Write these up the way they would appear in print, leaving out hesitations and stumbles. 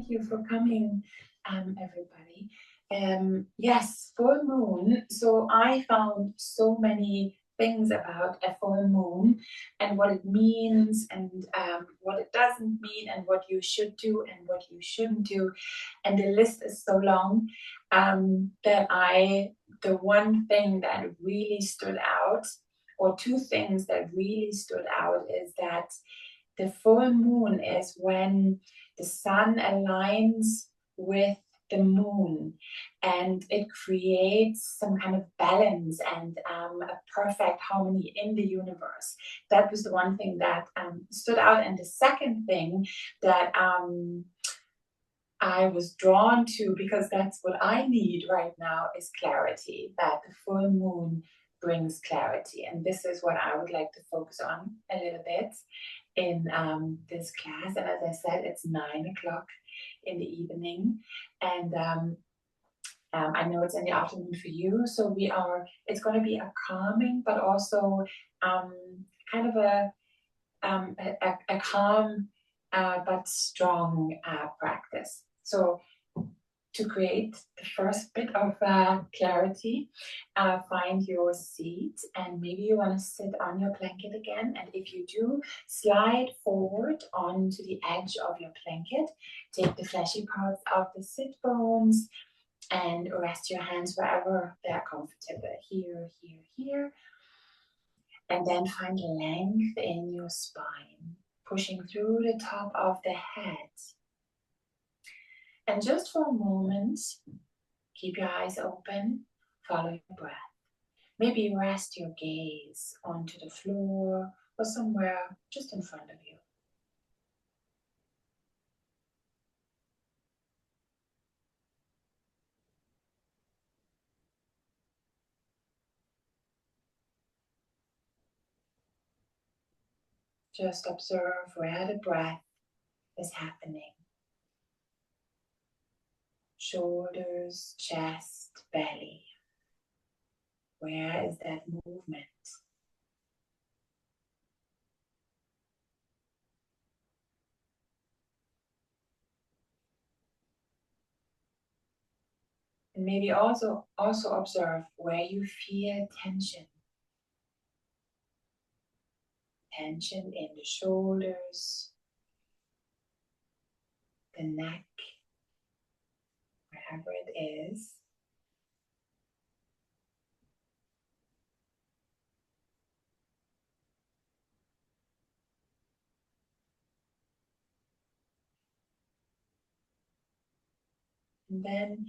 thank you for coming, everybody. Yes, full moon. So I found so many things about a full moon and what it means and what it doesn't mean and what you should do and what you shouldn't do. And the list is so long that the one thing that really stood out, or two things that really stood out, is that the full moon is when the sun aligns with the moon and it creates some kind of balance and a perfect harmony in the universe. That was the one thing that stood out. And the second thing that I was drawn to, because that's what I need right now, is clarity. That the full moon brings clarity, and this is what I would like to focus on a little bit in this class. And as I said, it's 9 o'clock in the evening, and I know it's in the afternoon for you. So it's going to be a calming, but also kind of a calm but strong practice. So to create the first bit of clarity, find your seat, and maybe you want to sit on your blanket again. And if you do, slide forward onto the edge of your blanket. Take the fleshy parts of the sit bones and rest your hands wherever they're comfortable. Here, here, here. And then find length in your spine, pushing through the top of the head. And just for a moment, keep your eyes open, follow your breath. Maybe rest your gaze onto the floor or somewhere just in front of you. Just observe where the breath is happening. Shoulders, chest, belly. Where is that movement? And maybe also observe where you feel tension. Tension in the shoulders, the neck, wherever it is. And then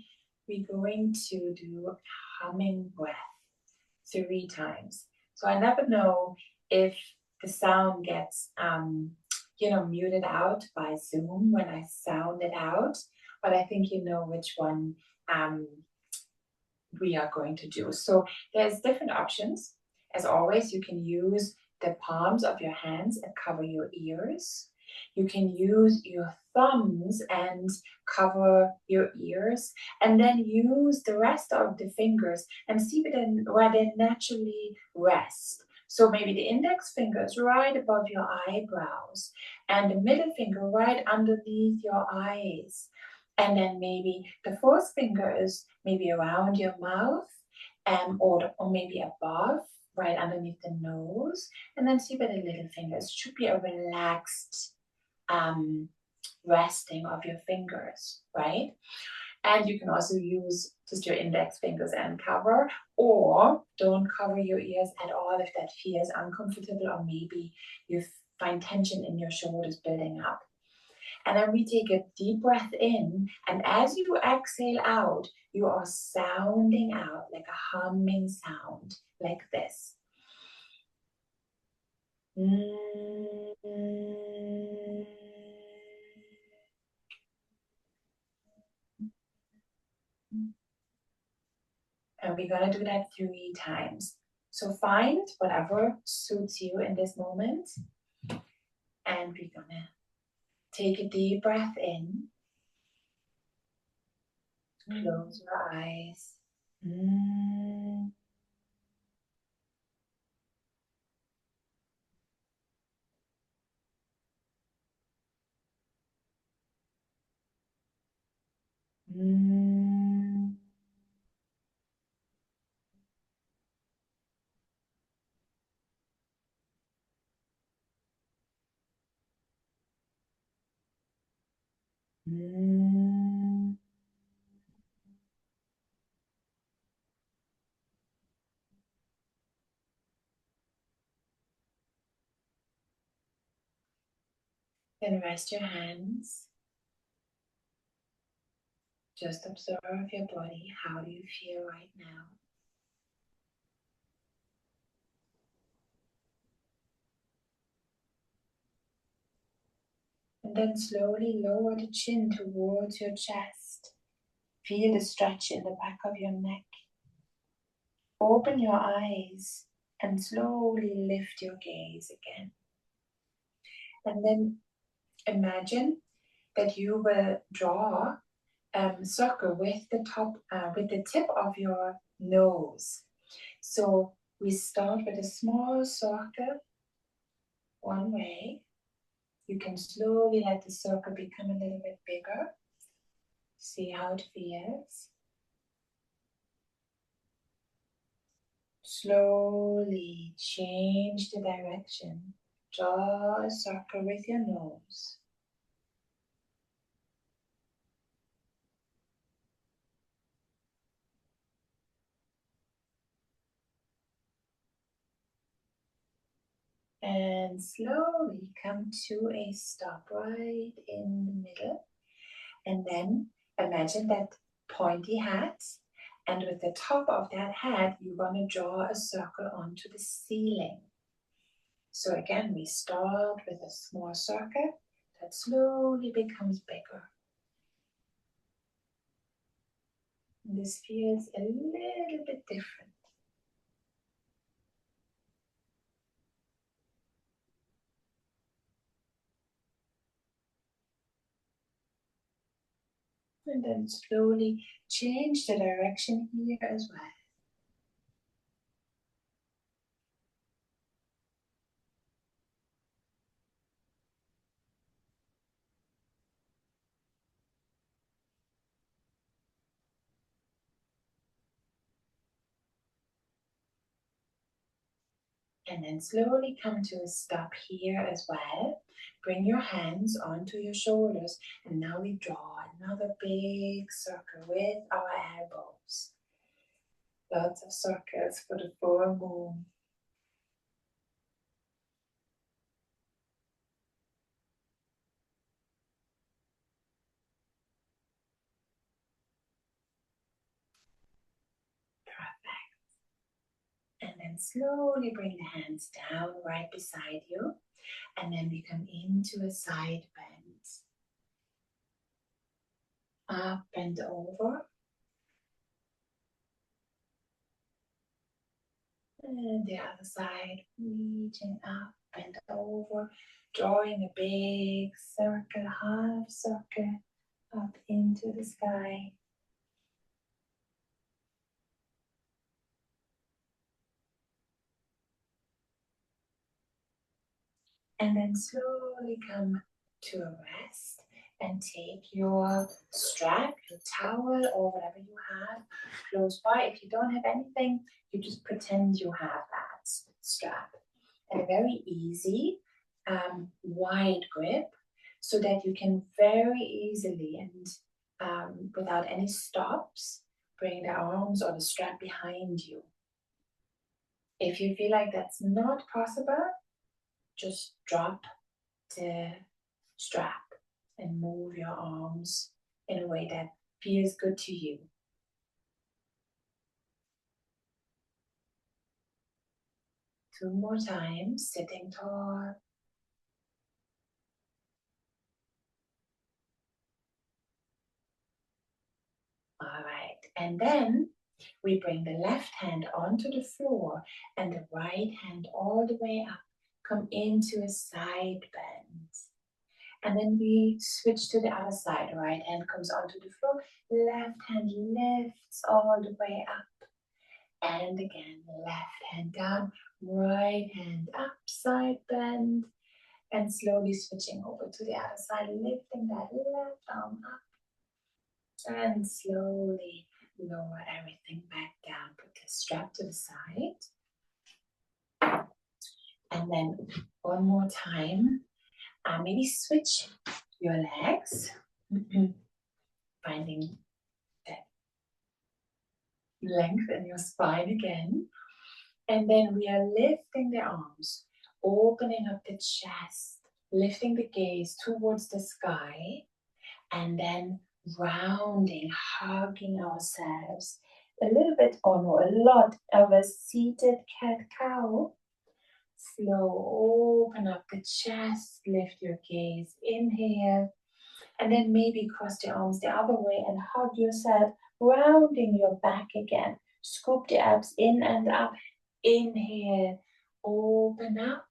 we're going to do a humming breath 3 times. So I never know if the sound gets, muted out by Zoom when I sound it out, but I think you know which one we are going to do. So there's different options. As always, you can use the palms of your hands and cover your ears. You can use your thumbs and cover your ears, and then use the rest of the fingers and see where they naturally rest. So maybe the index finger is right above your eyebrows and the middle finger right underneath your eyes. And then maybe the fourth finger is maybe around your mouth or maybe above, right underneath the nose. And then see where the little fingers should be a relaxed resting of your fingers, right? And you can also use just your index fingers and cover, or don't cover your ears at all if that feels uncomfortable, or maybe you find tension in your shoulders building up. And then we take a deep breath in, and as you exhale out, you are sounding out like a humming sound, like this. And we're going to do that 3 times. So find whatever suits you in this moment. And we're going to take a deep breath in. Close your eyes. Mm. Mm. Then rest your hands. Just observe your body. How do you feel right now? And then slowly lower the chin towards your chest. Feel the stretch in the back of your neck. Open your eyes and slowly lift your gaze again. And then imagine that you will draw a circle with with the tip of your nose. So we start with a small circle one way. You can slowly let the circle become a little bit bigger. See how it feels. Slowly change the direction. Draw a circle with your nose. And slowly come to a stop right in the middle. And then imagine that pointy hat. And with the top of that hat, you're going to draw a circle onto the ceiling. So again, we start with a small circle that slowly becomes bigger. And this feels a little bit different. And then slowly change the direction here as well. And then slowly come to a stop here as well. Bring your hands onto your shoulders. And now we draw another big circle with our elbows. Lots of circles for the full moon. Perfect. And then slowly bring the hands down right beside you. And then we come into a side bend. Up and over. And the other side, reaching up and over, drawing a big circle, half circle up into the sky. And then slowly come to a rest and take your strap, your towel, or whatever you have close by. If you don't have anything, you just pretend you have that strap. And a very easy wide grip so that you can very easily and without any stops bring the arms or the strap behind you. If you feel like that's not possible, just drop the strap and move your arms in a way that feels good to you. Two more times, sitting tall. All right, and then we bring the left hand onto the floor and the right hand all the way up. Come into a side bend. And then we switch to the other side. Right hand comes onto the floor. Left hand lifts all the way up. And again, left hand down. Right hand up, side bend. And slowly switching over to the other side. Lifting that left arm up. And slowly lower everything back down. Put the strap to the side. And then one more time, maybe switch your legs. Finding that length in your spine again. And then we are lifting the arms, opening up the chest, lifting the gaze towards the sky, and then rounding, hugging ourselves a little bit, or no, a lot of a seated cat-cow. Slow, open up the chest, lift your gaze, inhale, and then maybe cross the arms the other way and hug yourself, rounding your back again. Scoop the abs in and up. Inhale, open up.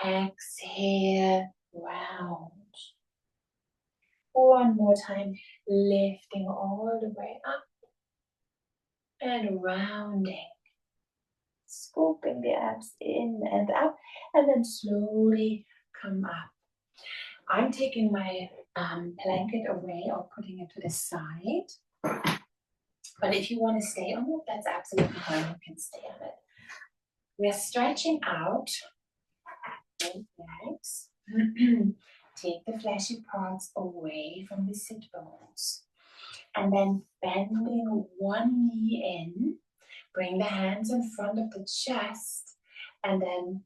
Exhale, round. One more time, lifting all the way up and rounding. Scooping the abs in and up, and then slowly come up. I'm taking my blanket away or putting it to the side. But if you want to stay on it, that's absolutely fine. You can stay on it. We're stretching out both legs. Take the fleshy parts away from the sit bones. And then bending one knee in. Bring the hands in front of the chest. And then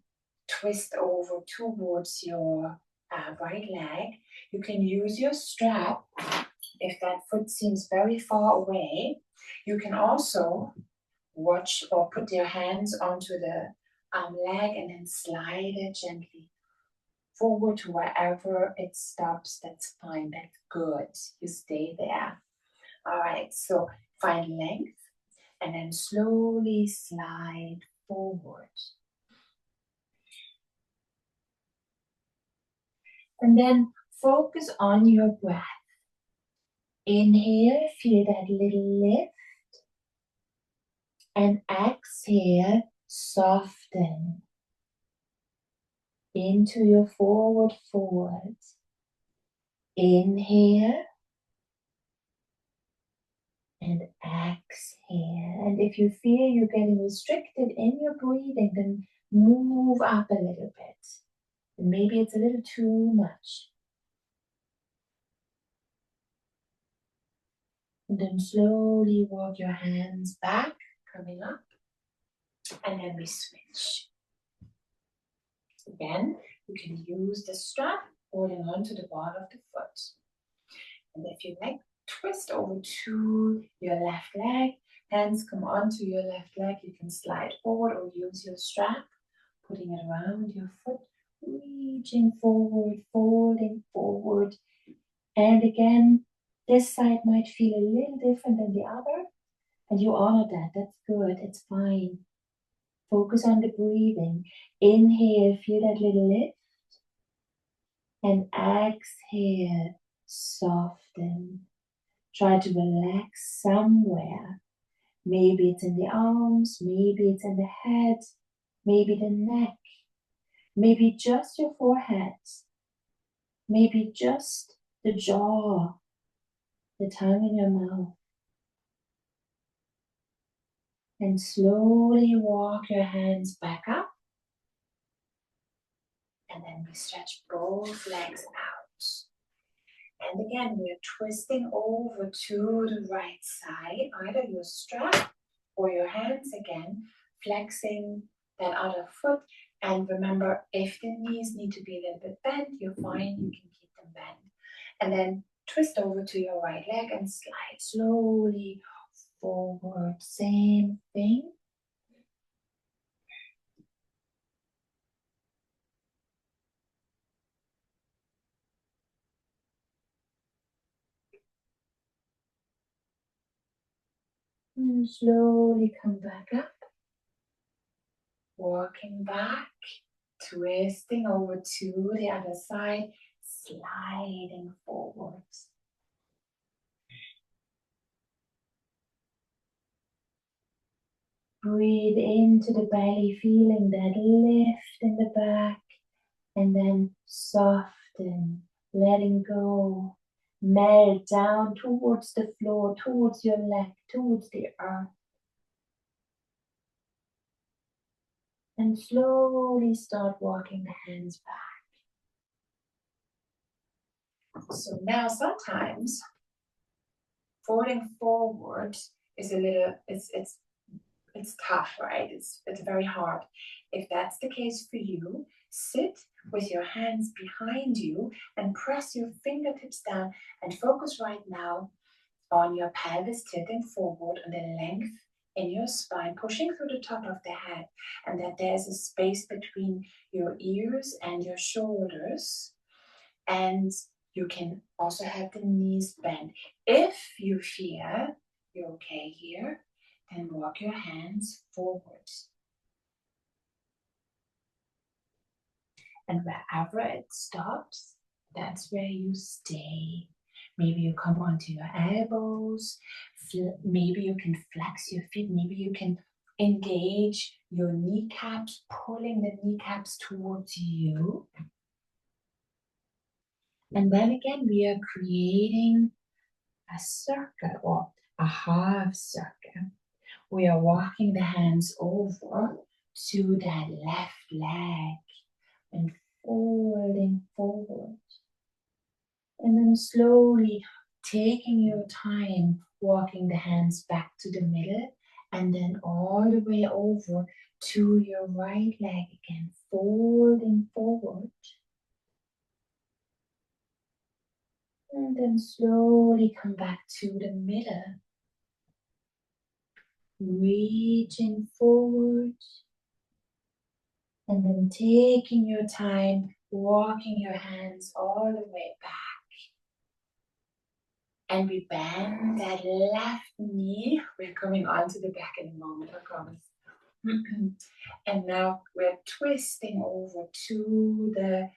twist over towards your right leg. You can use your strap if that foot seems very far away. You can also watch or put your hands onto the leg and then slide it gently forward to wherever it stops. That's fine. That's good. You stay there. All right. So find length and then slowly slide forward. And then focus on your breath. Inhale, feel that little lift. And exhale, soften into your forward fold. Inhale and exhale. And if you feel you're getting restricted in your breathing, then move up a little bit. And maybe it's a little too much. And then slowly walk your hands back, coming up. And then we switch. Again, you can use the strap holding on to the ball of the foot. And if you like, twist over to your left leg. Hands come onto your left leg. You can slide forward or use your strap, putting it around your foot, reaching forward, folding forward. And again, this side might feel a little different than the other. And you honor that. That's good. It's fine. Focus on the breathing. Inhale, feel that little lift. And exhale, soften. Try to relax somewhere. Maybe it's in the arms, maybe it's in the head, maybe the neck, maybe just your forehead, maybe just the jaw, the tongue in your mouth. And slowly walk your hands back up. And then we stretch both legs out. And again, we're twisting over to the right side, either your strap or your hands again, flexing that other foot. And remember, if the knees need to be a little bit bent, you're fine, you can keep them bent. And then twist over to your right leg and slide slowly forward. Same thing. And slowly come back up. Walking back, twisting over to the other side, sliding forwards. Breathe into the belly, feeling that lift in the back, and then soften, letting go. melt down towards the floor, towards your leg, towards the earth. And slowly start walking the hands back. So now sometimes folding forward is a little, it's tough, right? It's very hard. If that's the case for you, sit with your hands behind you and press your fingertips down and focus right now on your pelvis tilting forward and the length in your spine, pushing through the top of the head, and that there's a space between your ears and your shoulders. And you can also have the knees bent. If you feel you're okay here, then walk your hands forward. And wherever it stops, that's where you stay. Maybe you come onto your elbows. Maybe you can flex your feet. Maybe you can engage your kneecaps, pulling the kneecaps towards you. And then again, we are creating a circle or a half circle. We are walking the hands over to that left leg and folding forward. And then slowly taking your time, walking the hands back to the middle and then all the way over to your right leg again, folding forward. And then slowly come back to the middle. Reaching forward. And then taking your time, walking your hands all the way back. And we bend that left knee. We're coming onto the back in a moment, I promise. And now we're twisting over to the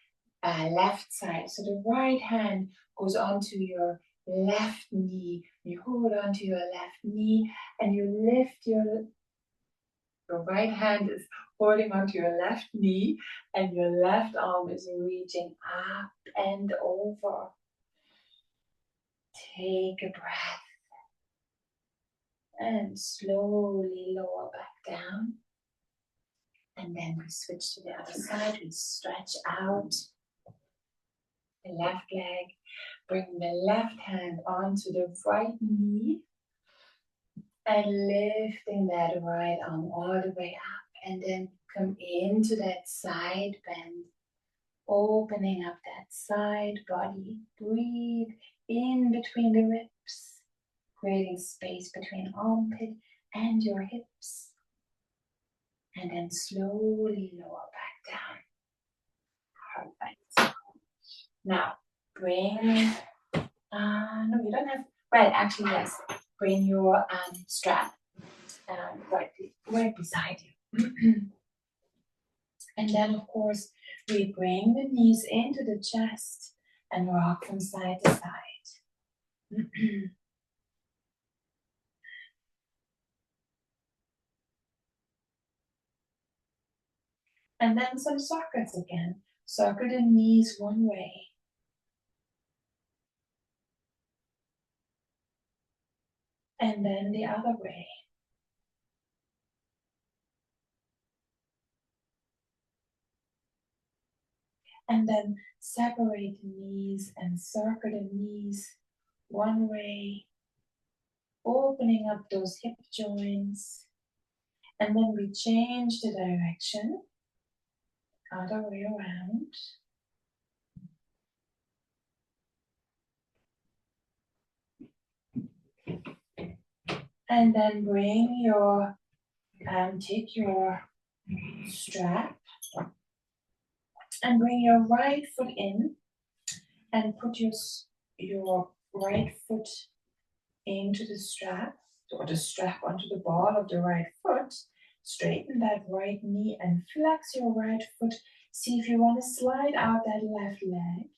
left side. So the right hand goes onto your left knee. You hold onto your left knee and you lift your right hand is holding onto your left knee and your left arm is reaching up and over. Take a breath and slowly lower back down. And then we switch to the other side. We stretch out the left leg. Bring the left hand onto the right knee. And lifting that right arm all the way up. And then come into that side bend. Opening up that side body. Breathe in between the ribs. Creating space between armpit and your hips. And then slowly lower back down. Perfect. Now, bring, no, you don't have, well, actually, yes. Bring your strap right beside you. And then, of course, we bring the knees into the chest and rock from side to side. And then some circles again. Circle the knees one way. And then the other way. And then separate the knees and circle the knees one way. Opening up those hip joints. And then we change the direction. Other way around. And then bring your, take your strap and bring your right foot in and put your right foot into the strap or the strap onto the ball of the right foot. Straighten that right knee and flex your right foot. See if you want to slide out that left leg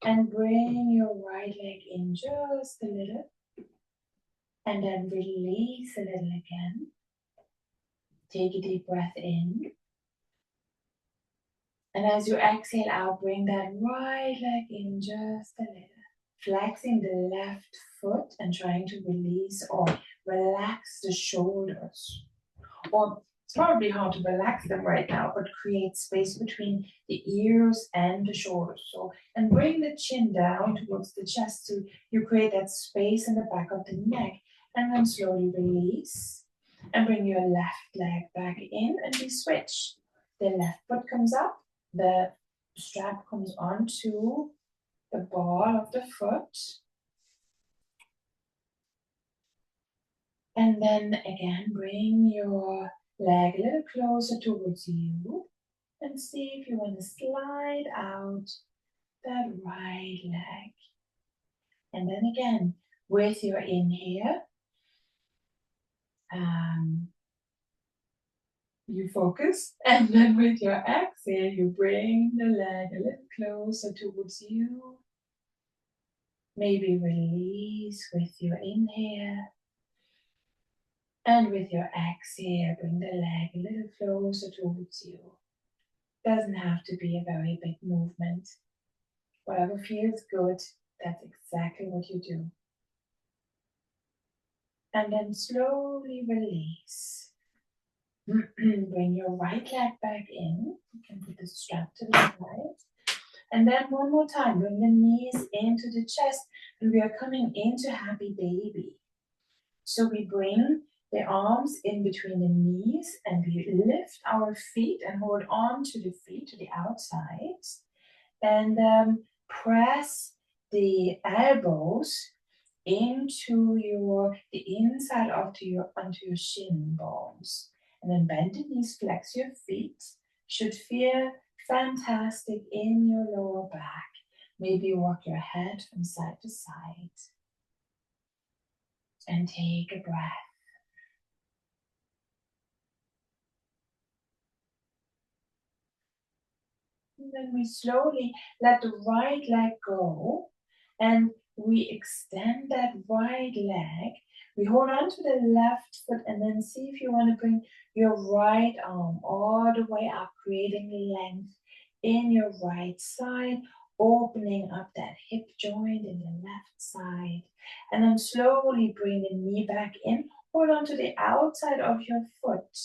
and bring your right leg in just a little. And then release a little again. Take a deep breath in. And as you exhale out, bring that right leg in just a little. flexing the left foot and trying to release or relax the shoulders. Or it's probably hard to relax them right now, but create space between the ears and the shoulders. So, and bring the chin down towards the chest so you create that space in the back of the neck. And then slowly release and bring your left leg back in and we switch. The left foot comes up, the strap comes onto the ball of the foot. And then again, bring your leg a little closer towards you and see if you want to slide out that right leg. And then again, with your inhale, you focus, and then with your exhale, you bring the leg a little closer towards you. Maybe release with your inhale. And with your exhale, bring the leg a little closer towards you. Doesn't have to be a very big movement. Whatever feels good, that's exactly what you do. And then slowly release. Bring your right leg back in. You can put the strap to the side. And then one more time, bring the knees into the chest. And we are coming into happy baby. So we bring the arms in between the knees and we lift our feet and hold on to the feet to the outside. And press the elbows into the inside onto your shin bones. And then bend the knees, flex your feet. Should feel fantastic in your lower back. Maybe walk your head from side to side. And take a breath. And then we slowly let the right leg go. And we extend that right leg. We hold on to the left foot and then see if you want to bring your right arm all the way up, creating length in your right side, opening up that hip joint in the left side. And then slowly bring the knee back in. Hold on to the outside of your foot.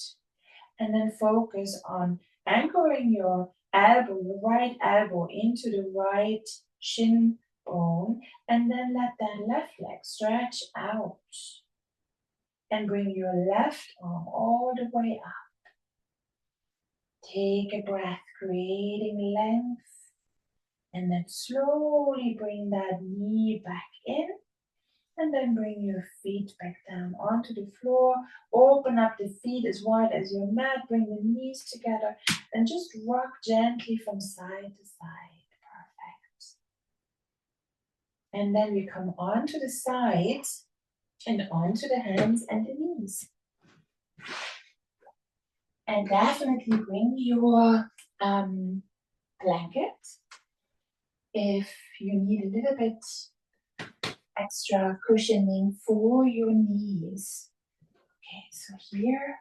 And then focus on anchoring your elbow, your right elbow into the right shin bone, and then let that left leg stretch out and bring your left arm all the way up. Take a breath, creating length, and then slowly bring that knee back in, and then bring your feet back down onto the floor. Open up the feet as wide as your mat, bring the knees together, and just rock gently from side to side. And then we come onto the sides and onto the hands and the knees. And definitely bring your blanket if you need a little bit extra cushioning for your knees. Okay, so here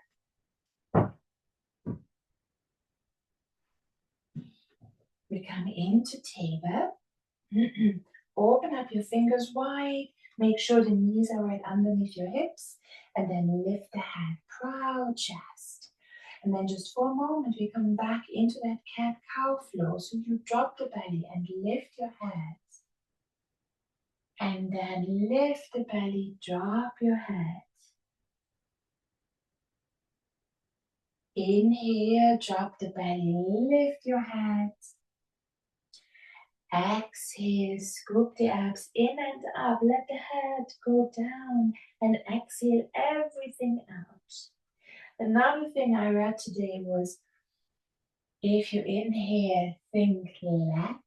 we come into table. Open up your fingers wide. Make sure the knees are right underneath your hips. And then lift the head, proud chest. And then just for a moment, we come back into that cat-cow flow. So you drop the belly and lift your head. And then lift the belly, drop your head. Inhale, drop the belly, lift your head. Exhale, scoop the abs in and up. Let the head go down and exhale everything out. Another thing I read today was if you inhale, think let.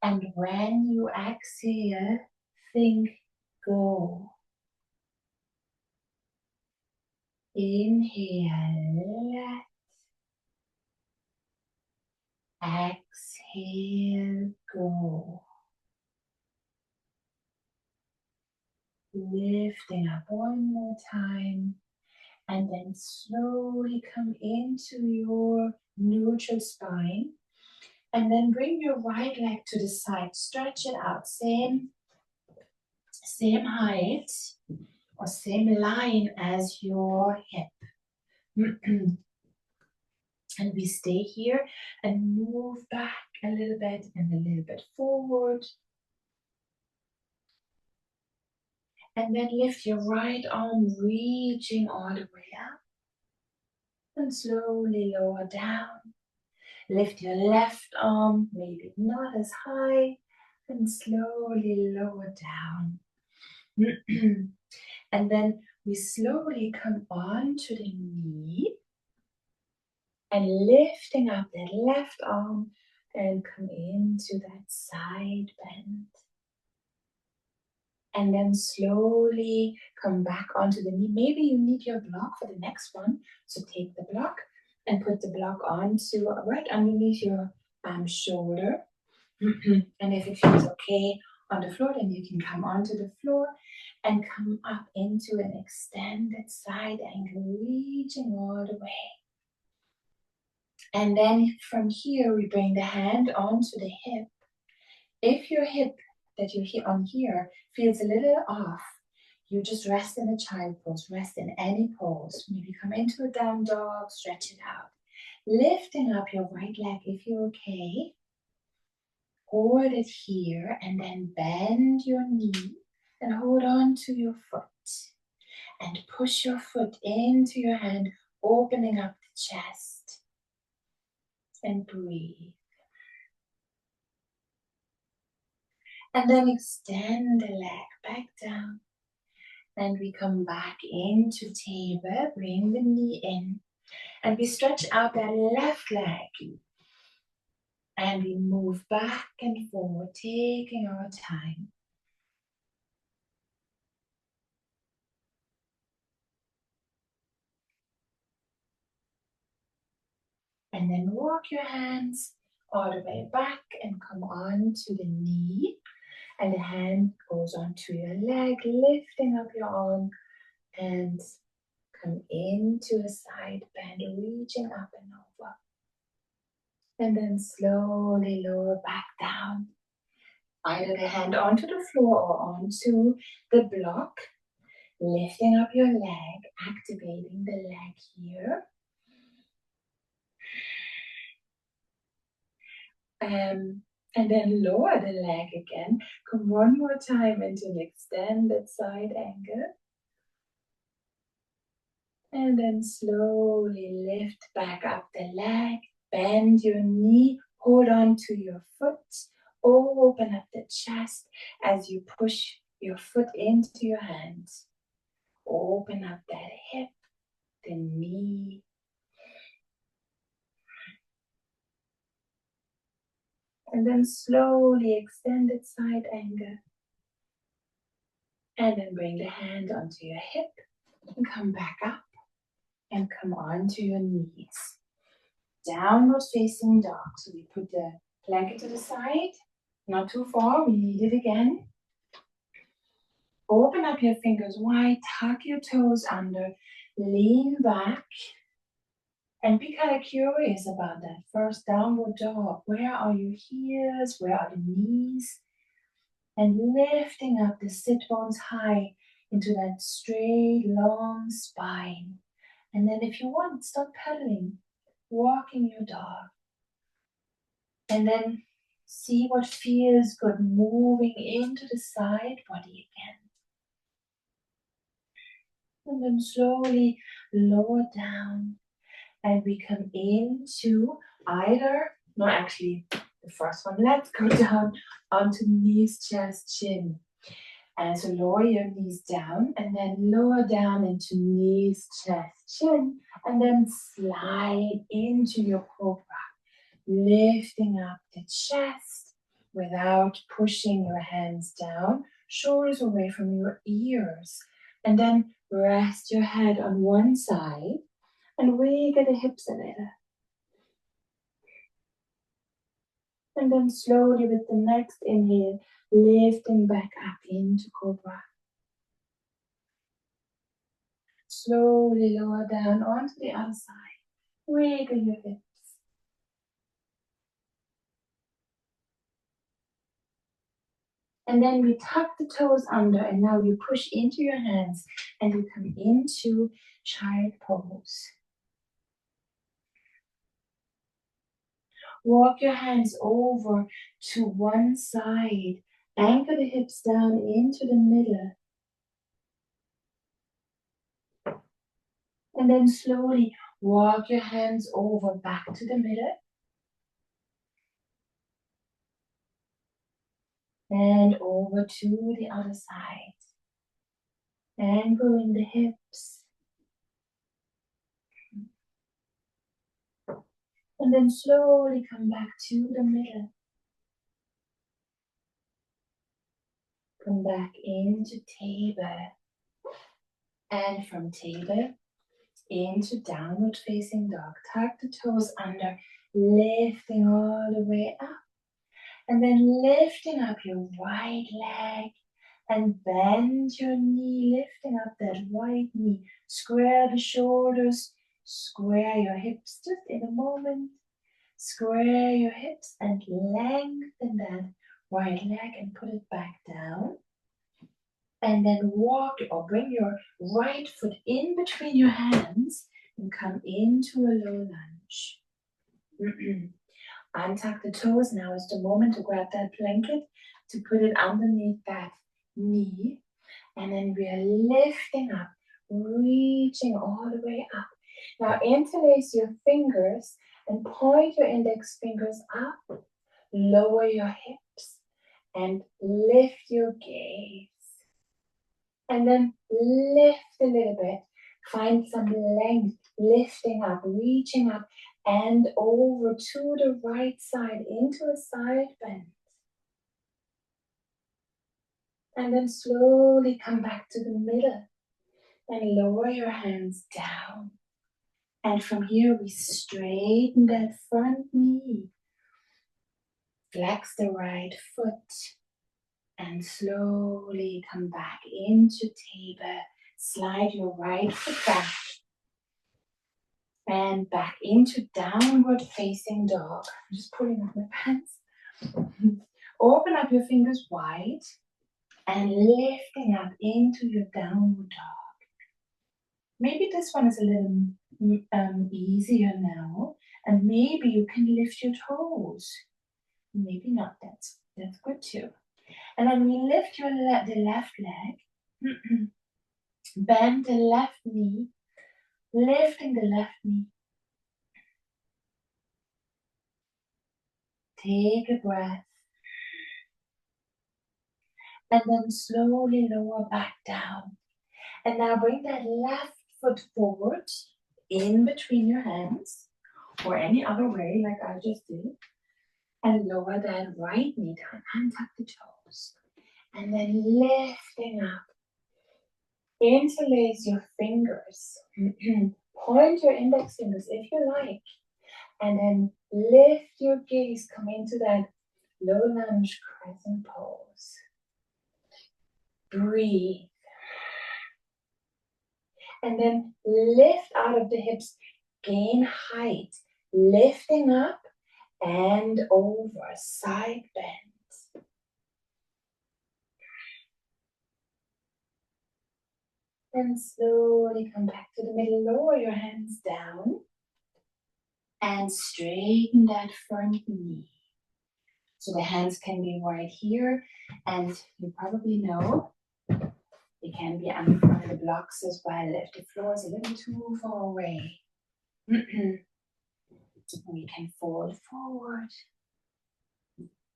And when you exhale, think go. Inhale, let. Exhale, go. Lifting up one more time. And then slowly come into your neutral spine. And then bring your right leg to the side. Stretch it out. Same height or same line as your hip. And we stay here and move back a little bit and a little bit forward. And then lift your right arm, reaching all the way up. And slowly lower down. Lift your left arm, maybe not as high. And slowly lower down. And then we slowly come on to the knee. And lifting up that left arm and come into that side bend. And then slowly come back onto the knee. Maybe you need your block for the next one. So take the block and put the block onto right underneath your shoulder. And if it feels okay on the floor, then you can come onto the floor and come up into an extended side angle, reaching all the way. And then from here, we bring the hand onto the hip. If your hip that you hear on here feels a little off, you just rest in a child pose, rest in any pose. Maybe come into a down dog, stretch it out. Lifting up your right leg if you're okay. Hold it here and then bend your knee and hold on to your foot. And push your foot into your hand, opening up the chest. And breathe. And then extend the leg back down. And we come back into table, bring the knee in. And we stretch out that left leg. And we move back and forward, taking our time. And then walk your hands all the way back and come on to the knee. And the hand goes onto your leg, lifting up your arm and come into a side bend, reaching up and over. And then slowly lower back down. Either the hand onto the floor or onto the block. Lifting up your leg, activating the leg here. And then lower the leg again. Come one more time into an extended side angle. And then slowly lift back up the leg. Bend your knee. Hold on to your foot. Open up the chest as you push your foot into your hands. Open up that hip, the knee. And then slowly extend it side angle. And then bring the hand onto your hip and come back up and come onto your knees. Downward facing dog. So we put the blanket to the side, not too far, we need it again. Open up your fingers wide, tuck your toes under, lean back. And be kind of curious about that first downward dog. Where are your heels? Where are the knees? And lifting up the sit bones high into that straight, long spine. And then if you want, start pedaling, walking your dog. And then see what feels good, moving into the side body again. And then slowly lower down. And we come into either, no, actually, the first one. Let's go down onto knees, chest, chin. And so lower your knees down and then lower down into knees, chest, chin. And then slide into your cobra. Lifting up the chest without pushing your hands down. Shoulders away from your ears. And then rest your head on one side. And wiggle the hips a little. And then slowly with the next inhale, lifting back up into Cobra. Slowly lower down onto the other side. Wiggle your hips. And then we tuck the toes under, and now you push into your hands and you come into child pose. Walk your hands over to one side. Anchor the hips down into the middle. And then slowly walk your hands over back to the middle. And over to the other side. Anchoring the hips. And then slowly come back to the middle. Come back into table. And from table into downward facing dog. Tuck the toes under, lifting all the way up. And then lifting up your right leg and bend your knee, lifting up that right knee. Square the shoulders, square your hips just in a moment. Square your hips and lengthen that right leg and put it back down. And then walk or bring your right foot in between your hands and come into a low lunge. Untuck the toes. Now is the moment to grab that blanket, to put it underneath that knee. And then we are lifting up, reaching all the way up. Now interlace your fingers and point your index fingers up. Lower your hips and lift your gaze. And then lift a little bit. Find some length, lifting up, reaching up and over to the right side into a side bend. And then slowly come back to the middle and lower your hands down. And from here we straighten that front knee. Flex the right foot and slowly come back into table. Slide your right foot back and back into downward facing dog. I'm just pulling up my pants. Open up your fingers wide and lifting up into your downward dog. Maybe this one is a little easier now, and maybe you can lift your toes. Maybe not. That's good too. And then we lift the left leg, bend the left knee, lifting the left knee. Take a breath. And then slowly lower back down. And now bring that left foot forward in between your hands or any other way like I just did. And lower that right knee down. Untuck the toes. And then lifting up. Interlace your fingers. Point your index fingers if you like. And then lift your gaze. Come into that low lunge crescent pose. Breathe. And then lift out of the hips. Gain height. Lifting up and over. Side bend. And slowly come back to the middle. Lower your hands down. And straighten that front knee. So the hands can be right here. And you probably know they can be under the blocks as well if the floor is a little too far away. We can fold forward.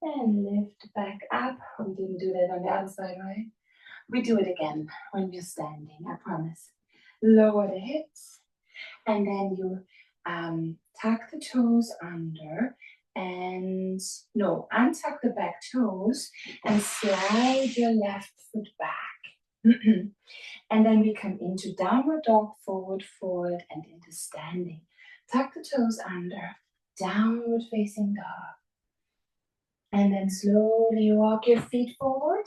And lift back up. We didn't do that on the other side, right? We do it again when we're standing, I promise. Lower the hips. And then you tuck the toes under and, untuck the back toes and slide your left foot back. And then we come into downward dog, forward, fold, and into standing. Tuck the toes under, downward facing dog. And then slowly walk your feet forward.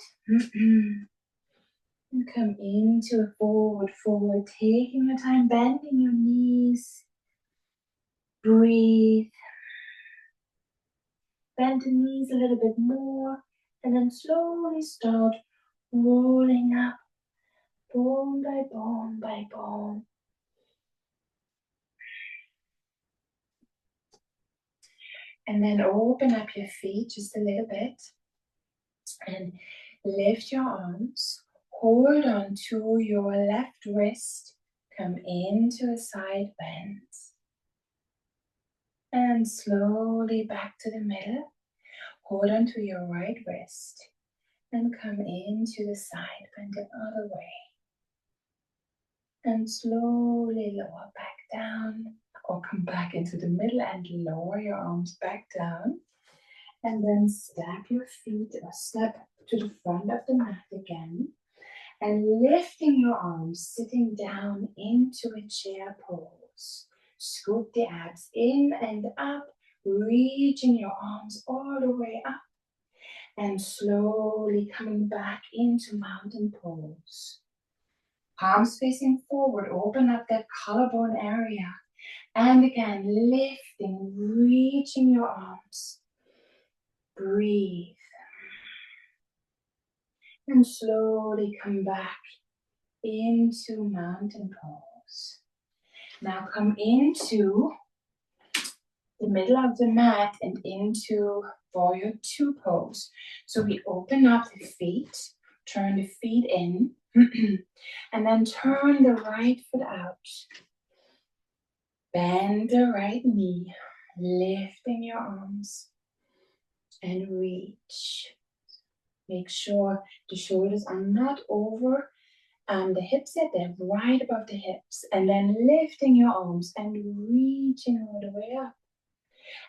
And come into a forward fold, taking your time, bending your knees. Breathe. Bend the knees a little bit more And then slowly start rolling up, bone by bone by bone. And then open up your feet just a little bit and lift your arms. Hold on to your left wrist. Come into a side bend. And slowly back to the middle. Hold on to your right wrist. And come into the side bend the other way. And slowly lower back down. Or come back into the middle and lower your arms back down. And then step your feet or step to the front of the mat again. And lifting your arms, sitting down into a chair pose. Scoop the abs in and up, reaching your arms all the way up. And slowly coming back into mountain pose. Palms facing forward, open up that collarbone area. And again, lifting, reaching your arms. Breathe. And slowly come back into mountain pose. Now come into the middle of the mat and into warrior two pose. So we open up the feet, turn the feet in, and then turn the right foot out. Bend the right knee, lifting your arms, and reach. Make sure the shoulders are not over the hips yet, they're right above the hips. And then lifting your arms and reaching all the way up.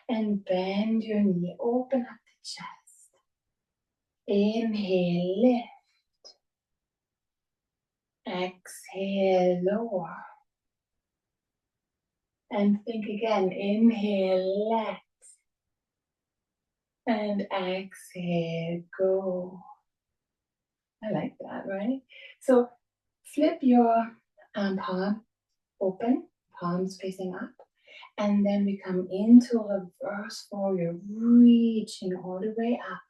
And bend your knee, open up the chest. Inhale, lift. Exhale, lower. And think again, inhale, let. And exhale, go. I like that, right? So flip your palm open, palms facing up. And then we come into reverse warrior, reaching all the way up.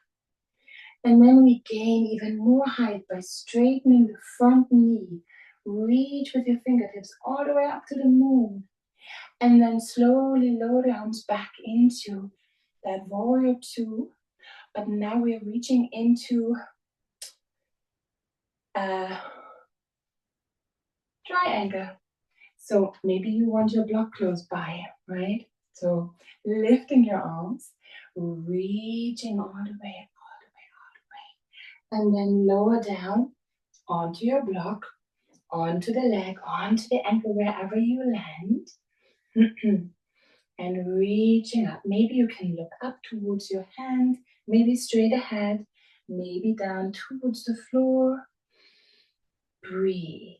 And then we gain even more height by straightening the front knee. Reach with your fingertips all the way up to the moon. And then slowly lower the arms back into that warrior two. But now we're reaching into a triangle. So maybe you want your block close by, right? So lifting your arms, reaching all the way, and then lower down onto your block, onto the leg, onto the ankle, wherever you land. And reaching up. Maybe you can look up towards your hand, maybe straight ahead, maybe down towards the floor. Breathe.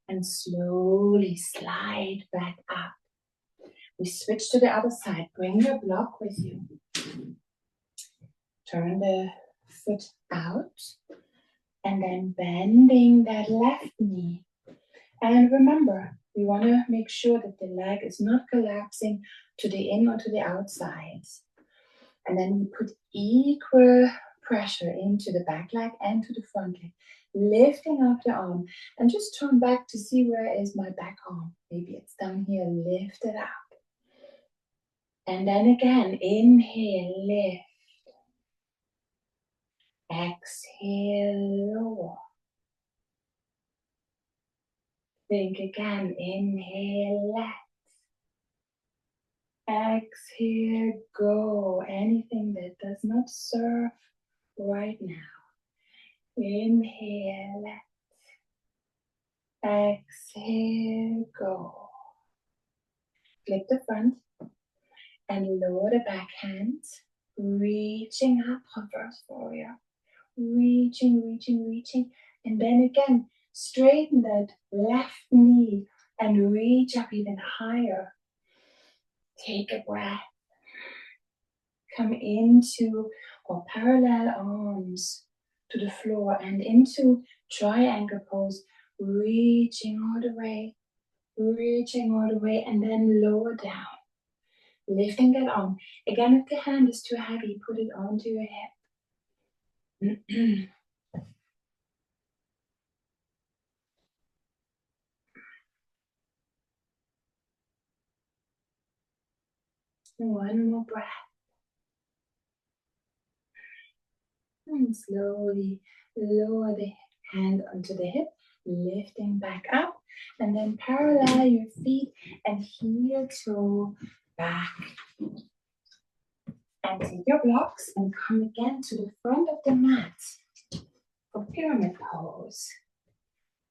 And slowly slide back up. We switch to the other side. Bring your block with you. Turn the foot out. And then bending that left knee. And remember, we want to make sure that the leg is not collapsing to the in or to the outside. And then we put equal pressure into the back leg and to the front leg. Lifting up the arm. And just turn back to see where is my back arm. Maybe it's down here. Lift it up. And then again, inhale, lift. Exhale, lower. Think again, inhale, let. Exhale, go. Anything that does not serve right now. Inhale, let. Exhale, go. Flip the front and lower the back hands. Reaching up, reverse warrior. Reaching, reaching, reaching. And then again, straighten that left knee and reach up even higher. Take a breath. Come into or parallel arms to the floor and into triangle pose. Reaching all the way, and then lower down. Lifting that arm. Again, if the hand is too heavy, put it onto your hip. One more breath. And slowly lower the hand onto the hip, lifting back up. And then parallel your feet and heel toe back. And take your blocks and come again to the front of the mat for pyramid pose.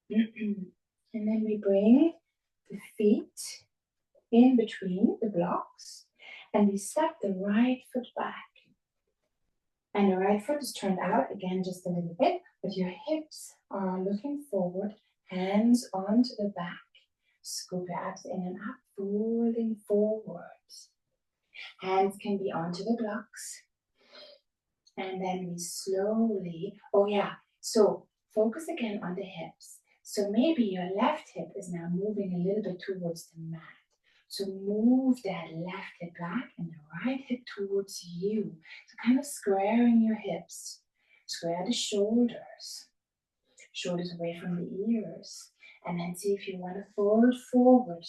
And then we bring the feet in between the blocks and we step the right foot back. And the right foot is turned out again just a little bit, but your hips are looking forward, hands onto the back. Scoop your abs in and up, folding forwards. Hands can be onto the blocks. And then we slowly, so focus again on the hips. So maybe your left hip is now moving a little bit towards the mat. So move that left hip back and the right hip towards you. So kind of squaring your hips. Square the shoulders. Shoulders away from the ears. And then see if you want to fold forward.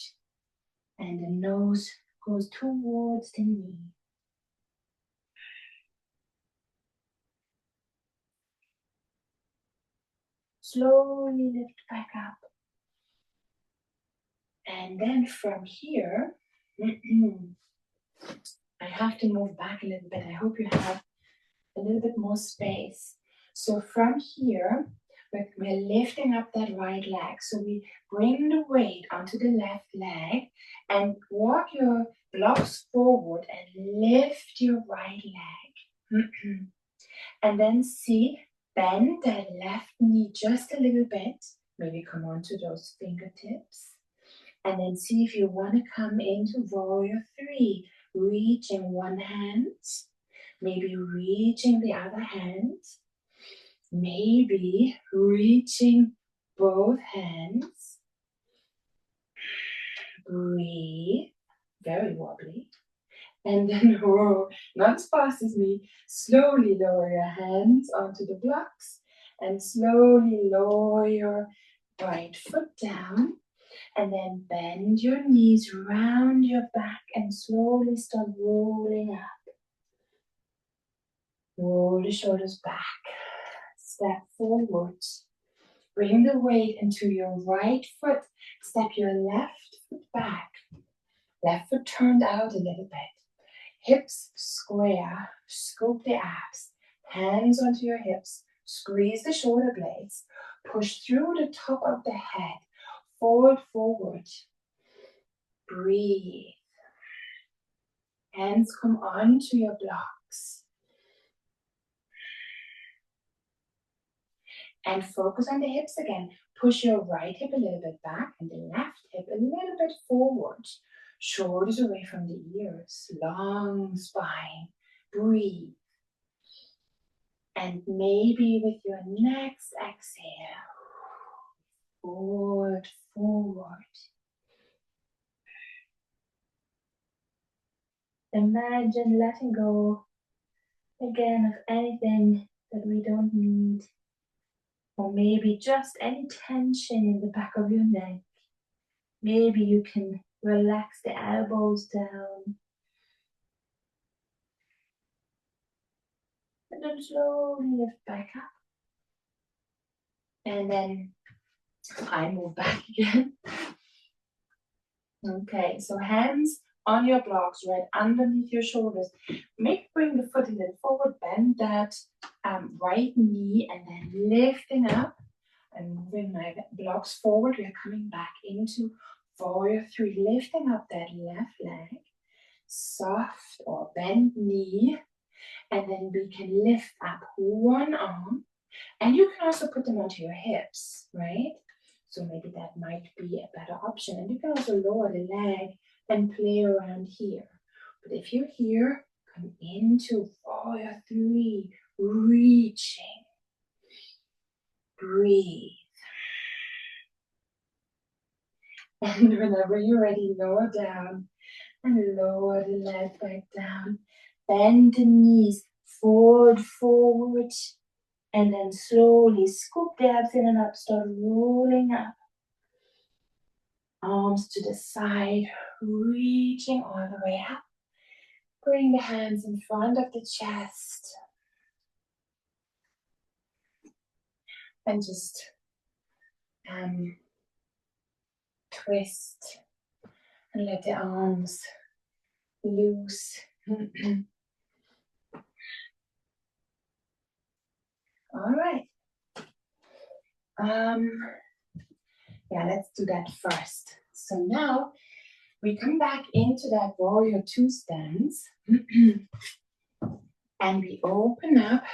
And the nose goes towards the knee. Slowly lift back up. And then from here, I have to move back a little bit. I hope you have a little bit more space. So from here, we're lifting up that right leg. So we bring the weight onto the left leg and walk your blocks forward and lift your right leg. And then see, bend that left knee just a little bit. Maybe come onto those fingertips. And then see if you want to come into warrior 3. Reaching one hand. Maybe reaching the other hand. Maybe reaching both hands. Breathe. Very wobbly. And then roll, not as fast as me. Slowly lower your hands onto the blocks. And slowly lower your right foot down. And then bend your knees round your back and slowly start rolling up. Roll the shoulders back. Step forward. Bring the weight into your right foot. Step your left foot back. Left foot turned out a little bit. Hips square. Scoop the abs. Hands onto your hips. Squeeze the shoulder blades. Push through the top of the head. Fold forward. Breathe. Hands come onto your blocks. And focus on the hips again. Push your right hip a little bit back and the left hip a little bit forward. Shoulders away from the ears. Long spine. Breathe. And maybe with your next exhale, forward, forward. Imagine letting go again of anything that we don't need. Or maybe just any tension in the back of your neck. Maybe you can relax the elbows down. And then slowly lift back up. And then I move back again. Okay, so hands on your blocks, right underneath your shoulders. Maybe bring the foot a little forward, bend that right knee, and then lifting up and moving my blocks forward. We are coming back into warrior 3, lifting up that left leg, soft or bent knee, and then we can lift up one arm, and you can also put them onto your hips, right? So maybe that might be a better option. And you can also lower the leg and play around here. But if you're here, come into warrior 3, reaching. Breathe. And whenever you're ready, lower down. And lower the leg back down. Bend the knees forward, forward. And then slowly scoop the abs in and up. Start rolling up. Arms to the side, reaching all the way up. Bring the hands in front of the chest. And just twist and let the arms loose. All right. Yeah, let's do that first. So now we come back into that warrior two stance. And we open up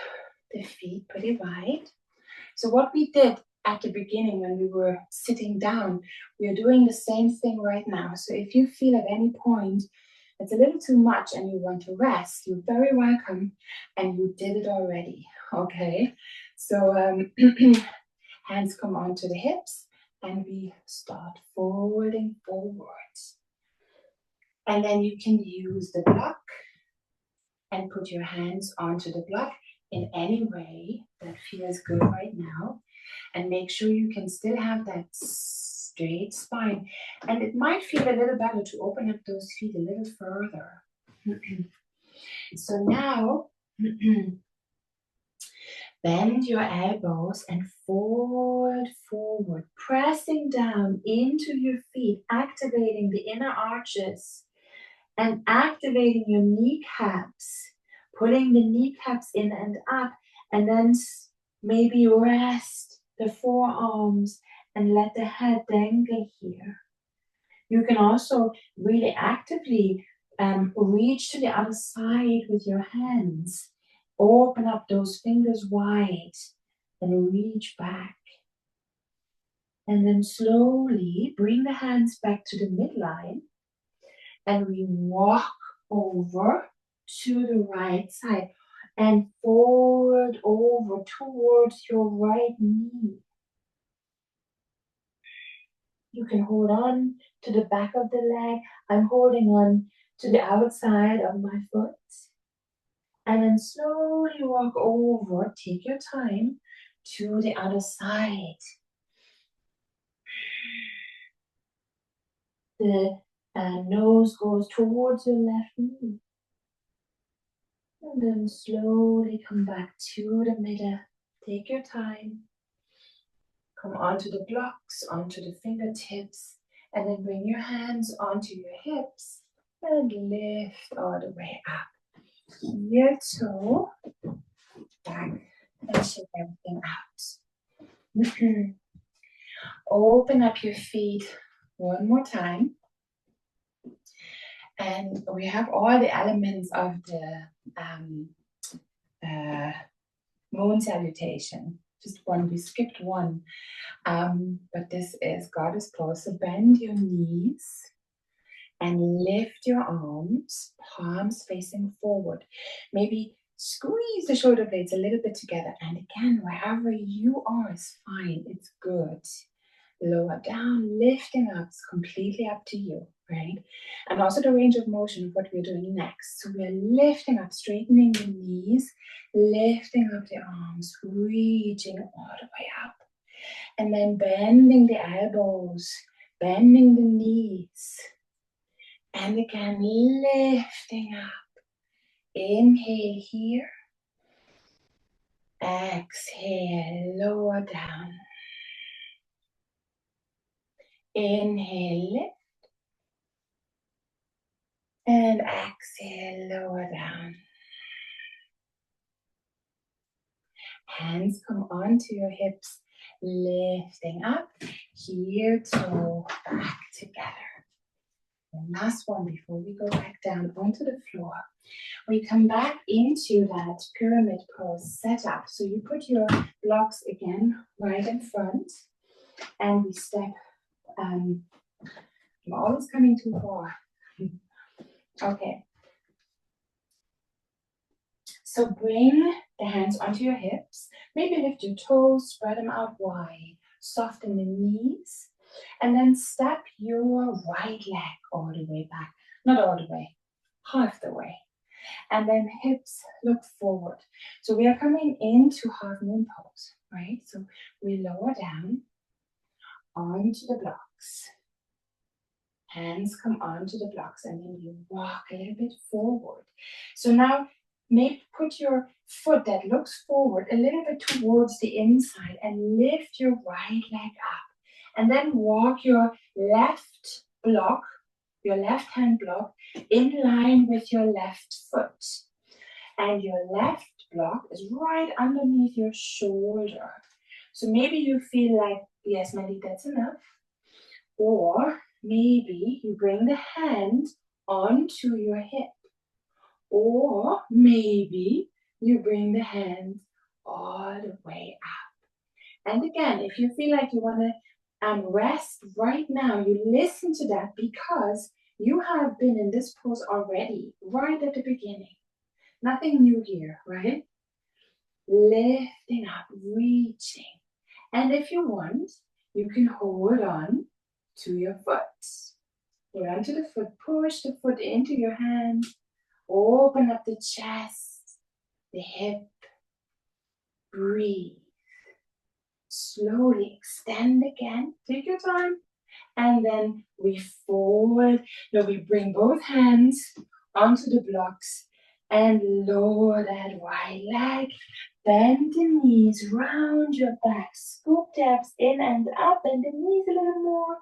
the feet pretty wide. So what we did at the beginning when we were sitting down, we are doing the same thing right now. So if you feel at any point it's a little too much and you want to rest, you're very welcome, and you did it already, okay? So hands come onto the hips and we start folding forwards. And then you can use the block and put your hands onto the block in any way that feels good right now. And make sure you can still have that straight spine. And it might feel a little better to open up those feet a little further. So now, bend your elbows and forward, forward, pressing down into your feet, activating the inner arches and activating your kneecaps, pulling the kneecaps in and up, and then maybe rest the forearms and let the head dangle here. You can also really actively reach to the other side with your hands. Open up those fingers wide and reach back. And then slowly bring the hands back to the midline. And we walk over to the right side and forward over towards your right knee. You can hold on to the back of the leg. I'm holding on to the outside of my foot. And then slowly walk over, take your time, to the other side. The nose goes towards your left knee. And then slowly come back to the middle. Take your time. Come onto the blocks, onto the fingertips, and then bring your hands onto your hips and lift all the way up. Heel toe, back, and shake everything out. Open up your feet one more time. And we have all the elements of the moon salutation. Just one, we skipped one. But this is Goddess pose. So bend your knees and lift your arms, palms facing forward. Maybe squeeze the shoulder blades a little bit together. And again, wherever you are is fine. It's good. Lower down, lifting up. It's completely up to you, right? And also the range of motion of what we're doing next. So we're lifting up, straightening the knees, lifting up the arms, reaching all the way up. And then bending the elbows, bending the knees. And again, lifting up. Inhale here. Exhale, lower down. Inhale, lift. And exhale, lower down. Hands come onto your hips, lifting up. Heel toe back together. And last one before we go back down onto the floor. We come back into that pyramid pose setup. So you put your blocks again right in front. And we step. I'm always coming too far. Okay. So bring the hands onto your hips. Maybe lift your toes, spread them out wide. Soften the knees. And then step your right leg all the way back. Not all the way, half the way. And then hips look forward. So we are coming into half moon pose, right? So we lower down onto the blocks. Hands come onto the blocks and then you walk a little bit forward. So now maybe put your foot that looks forward a little bit towards the inside and lift your right leg up. And then walk your left block, your left hand block, in line with your left foot. And your left block is right underneath your shoulder. So maybe you feel like, yes, Mandy, that's enough. Or maybe you bring the hand onto your hip. Or maybe you bring the hand all the way up. And again, if you feel like you want to rest right now, you listen to that because you have been in this pose already, right at the beginning. Nothing new here, right? Lifting up, reaching. And if you want, you can hold on to your foot. Hold on to the foot, push the foot into your hand, open up the chest, the hip, breathe. Slowly extend again, take your time, and then we fold. Now we bring both hands onto the blocks and lower that right leg. Bend the knees, round your back, scoop the abs in and up, bend the knees a little more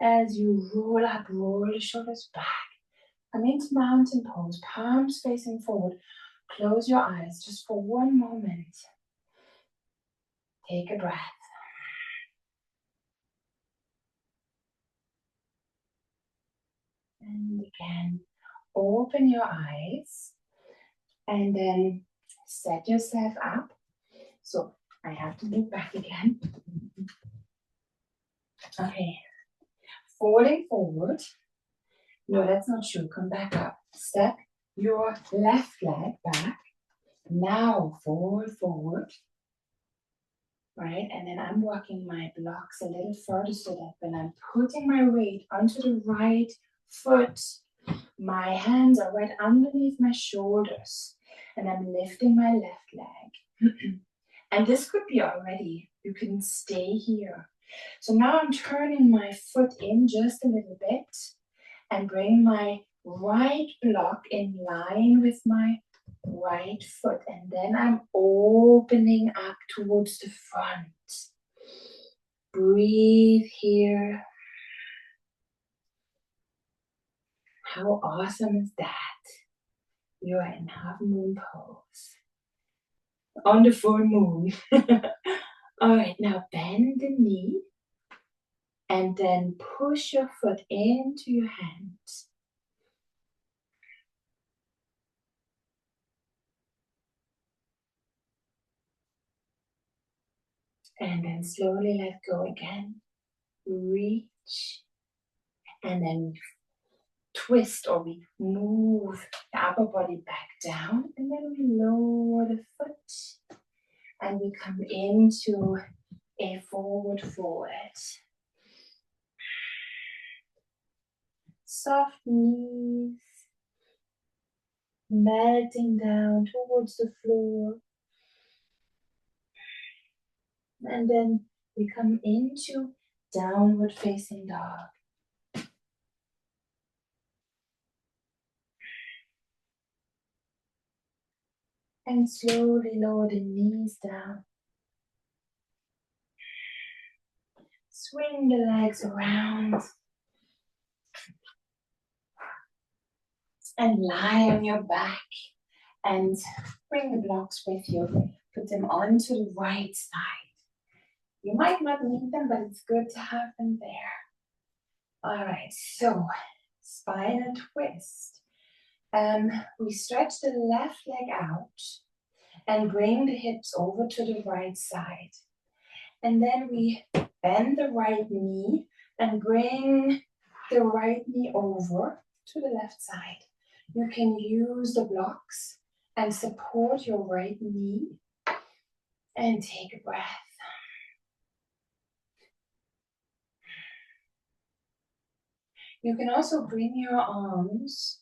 as you roll up, roll the shoulders back. Come into mountain pose, palms facing forward. Close your eyes just for one moment. Take a breath. And again, open your eyes and then set yourself up. So I have to look back again. Okay, folding forward. No, that's not true. Come back up. Step your left leg back. Now fold forward. Right, and then I'm walking my blocks a little further so that when I'm putting my weight onto the right foot, my hands are right underneath my shoulders and I'm lifting my left leg. And this could be already, you can stay here. So now I'm turning my foot in just a little bit and bring my right block in line with my right foot. And then I'm opening up towards the front. Breathe here. How awesome is that? You are in half moon pose. On the full moon. All right, now bend the knee and then push your foot into your hands. And then slowly let go again. Reach. And then we twist or we move the upper body back down. And then we lower the foot. And we come into a forward fold. Soft knees. Melting down towards the floor. And then we come into downward facing dog. And slowly lower the knees down. Swing the legs around. And lie on your back. And bring the blocks with you. Put them onto the right side. You might not need them, but it's good to have them there. All right, so spinal twist. We stretch the left leg out and bring the hips over to the right side. And then we bend the right knee and bring the right knee over to the left side. You can use the blocks and support your right knee and take a breath. You can also bring your arms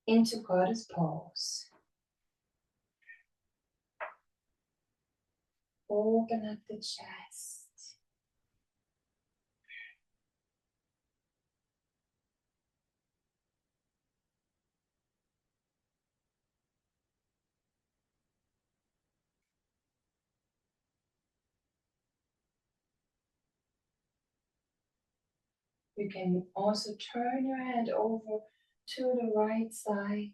into goddess pose. Open up the chest. You can also turn your head over to the right side.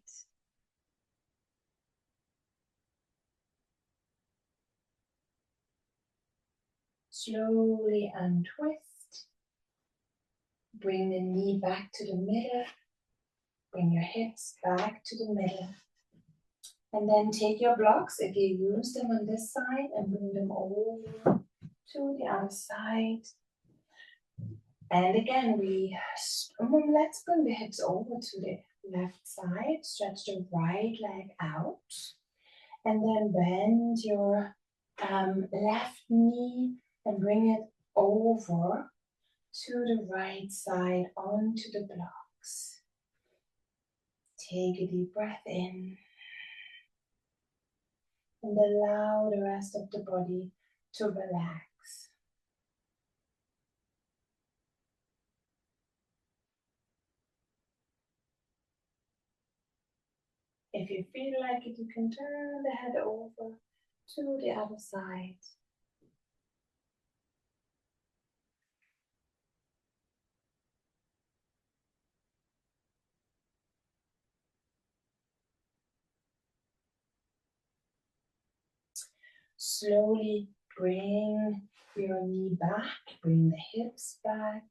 Slowly untwist. Bring the knee back to the middle. Bring your hips back to the middle. And then take your blocks, if you use them on this side, and bring them over to the other side. And again, let's bring the hips over to the left side. Stretch the right leg out. And then bend your left knee and bring it over to the right side onto the blocks. Take a deep breath in. And allow the rest of the body to relax. If you feel like it, you can turn the head over to the other side. Slowly bring your knee back, bring the hips back,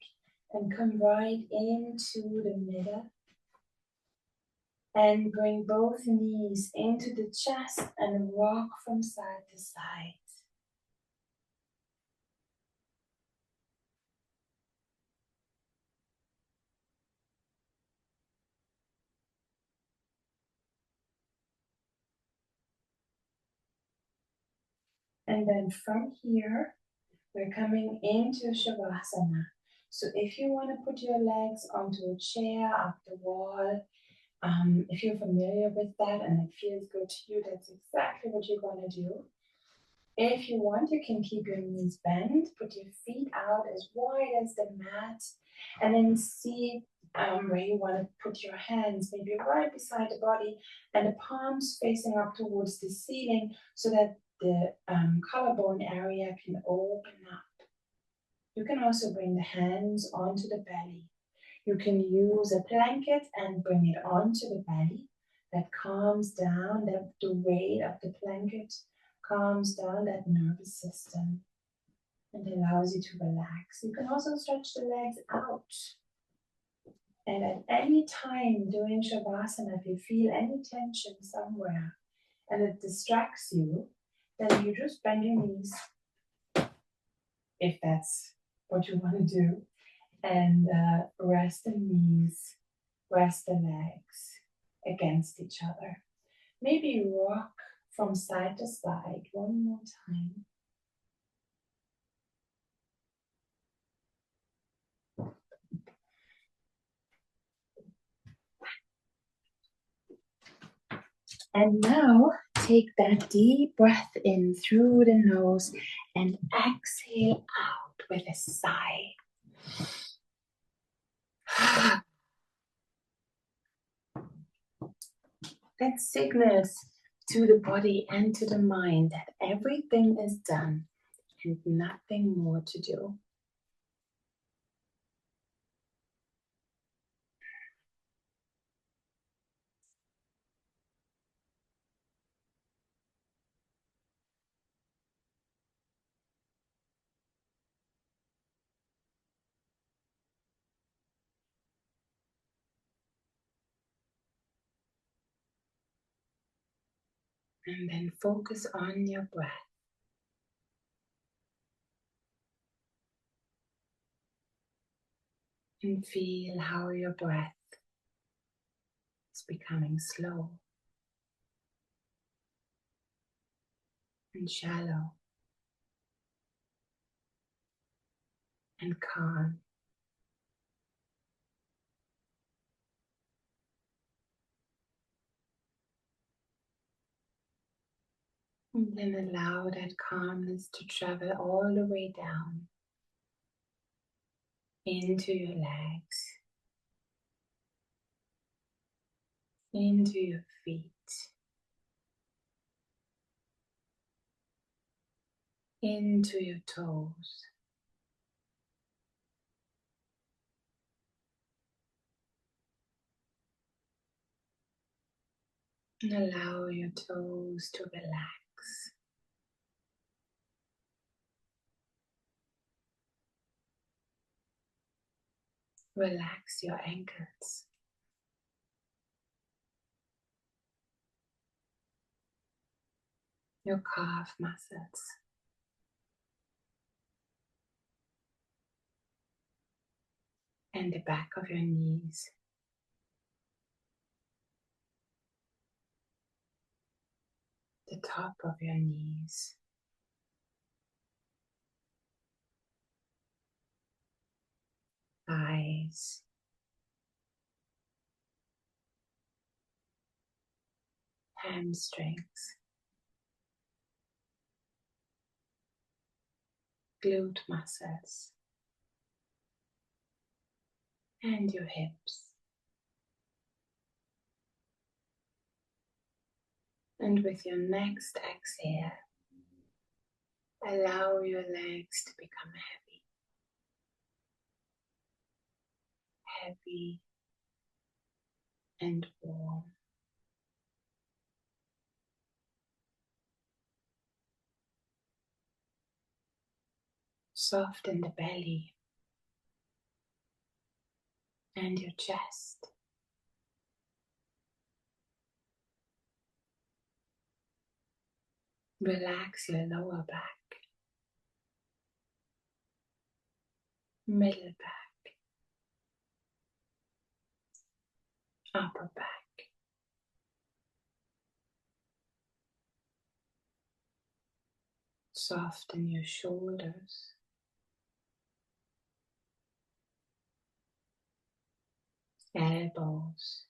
and come right into the middle. And bring both knees into the chest and rock from side to side. And then from here, we're coming into Shavasana. So if you want to put your legs onto a chair, up the wall, if you're familiar with that and it feels good to you, that's exactly what you're going to do. If you want, you can keep your knees bent, put your feet out as wide as the mat, and then see where you want to put your hands, maybe right beside the body, and the palms facing up towards the ceiling so that the collarbone area can open up. You can also bring the hands onto the belly. You can use a blanket and bring it onto the belly. That calms down, the weight of the blanket calms down that nervous system and allows you to relax. You can also stretch the legs out. And at any time during Shavasana, if you feel any tension somewhere and it distracts you, then you just bend your knees, if that's what you want to do, and rest the knees, rest the legs against each other. Maybe rock from side to side one more time. And now take that deep breath in through the nose and exhale out with a sigh. That signals to the body and to the mind that everything is done and nothing more to do. And then focus on your breath. And feel how your breath is becoming slow and shallow and calm. And then allow that calmness to travel all the way down into your legs, into your feet, into your toes. And allow your toes to relax. Relax your ankles. Your calf muscles. And the back of your knees. The top of your knees. Thighs. Hamstrings. Glute muscles. And your hips. And with your next exhale, allow your legs to become heavy. Heavy and warm. Soften the belly and your chest. Relax your lower back, middle back, upper back. Soften your shoulders, elbows,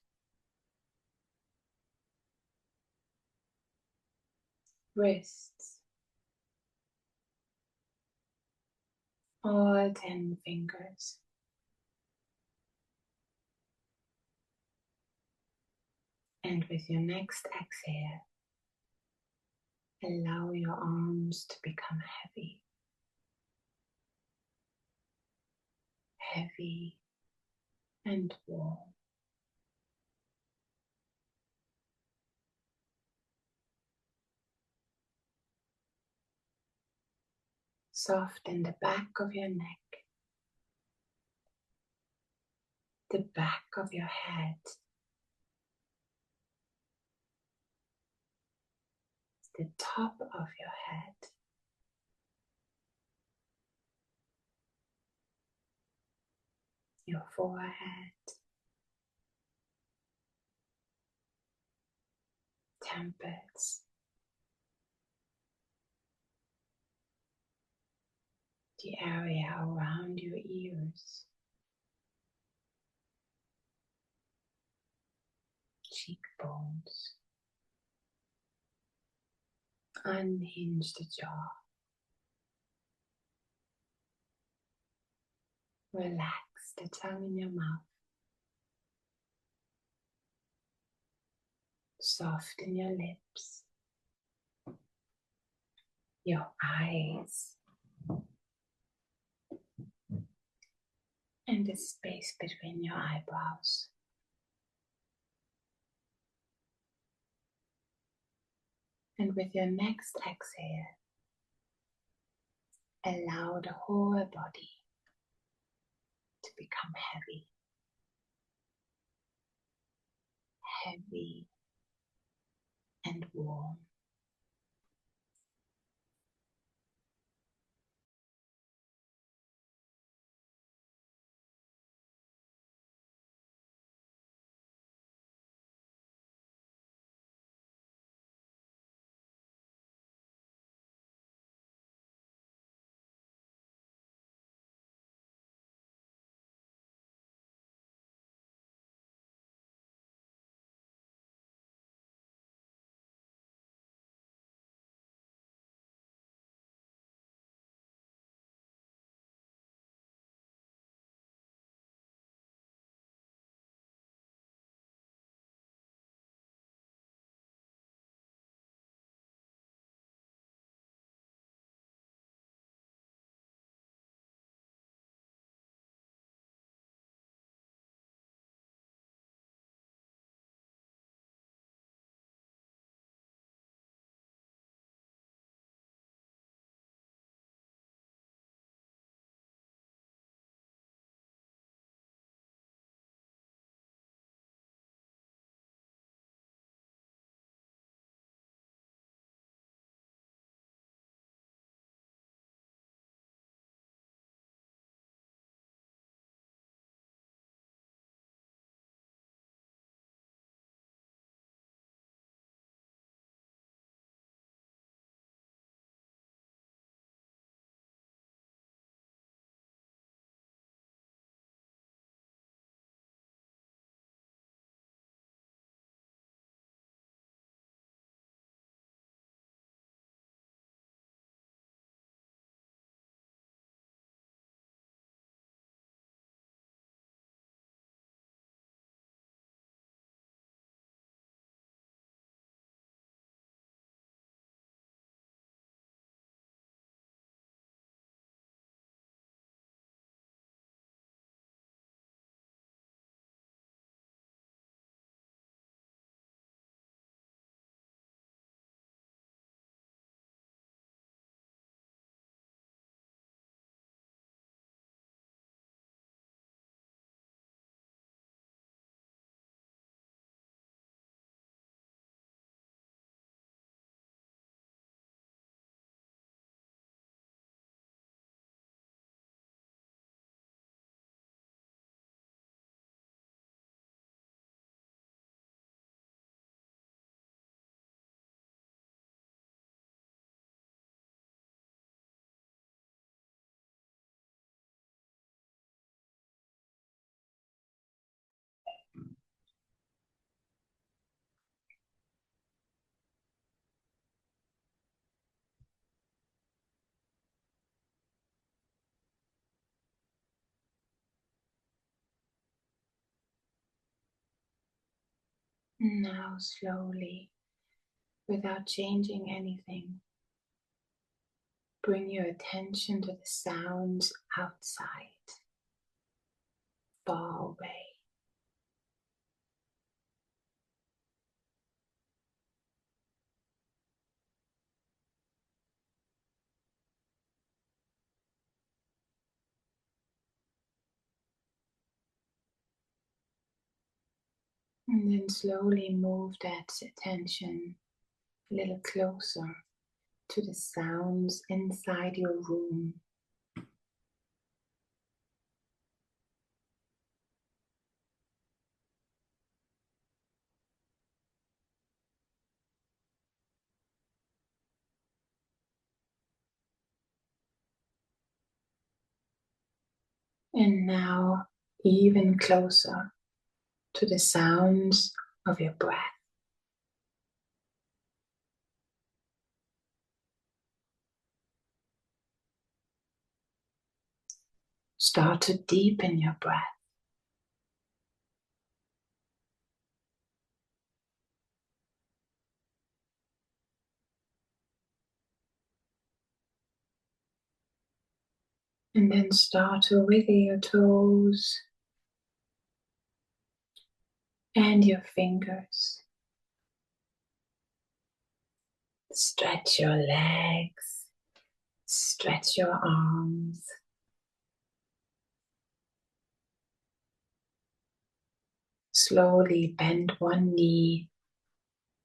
wrists, all 10 fingers. And with your next exhale, allow your arms to become heavy. Heavy and warm. Soften the back of your neck, the back of your head, the top of your head, your forehead, temples, the area around your ears, cheekbones. Unhinge the jaw. Relax the tongue in your mouth. Soften your lips, your eyes, and the space between your eyebrows. And with your next exhale, allow the whole body to become heavy. Heavy and warm. Now slowly, without changing anything, bring your attention to the sounds outside, far away. And then slowly move that attention a little closer to the sounds inside your room. And now even closer to the sounds of your breath. Start to deepen your breath. And then start to wiggle your toes and your fingers. Stretch your legs, stretch your arms. Slowly bend one knee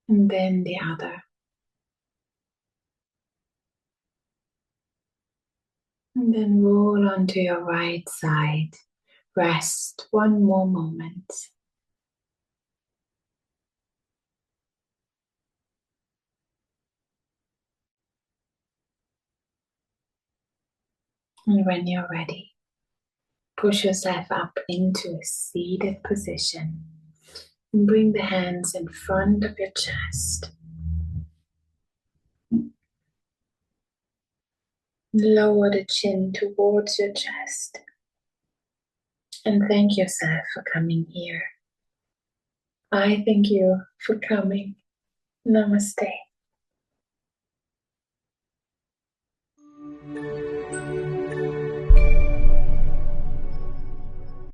and then the other. And then roll onto your right side. Rest one more moment. And when you're ready, push yourself up into a seated position. And bring the hands in front of your chest. Lower the chin towards your chest. And thank yourself for coming here. I thank you for coming. Namaste.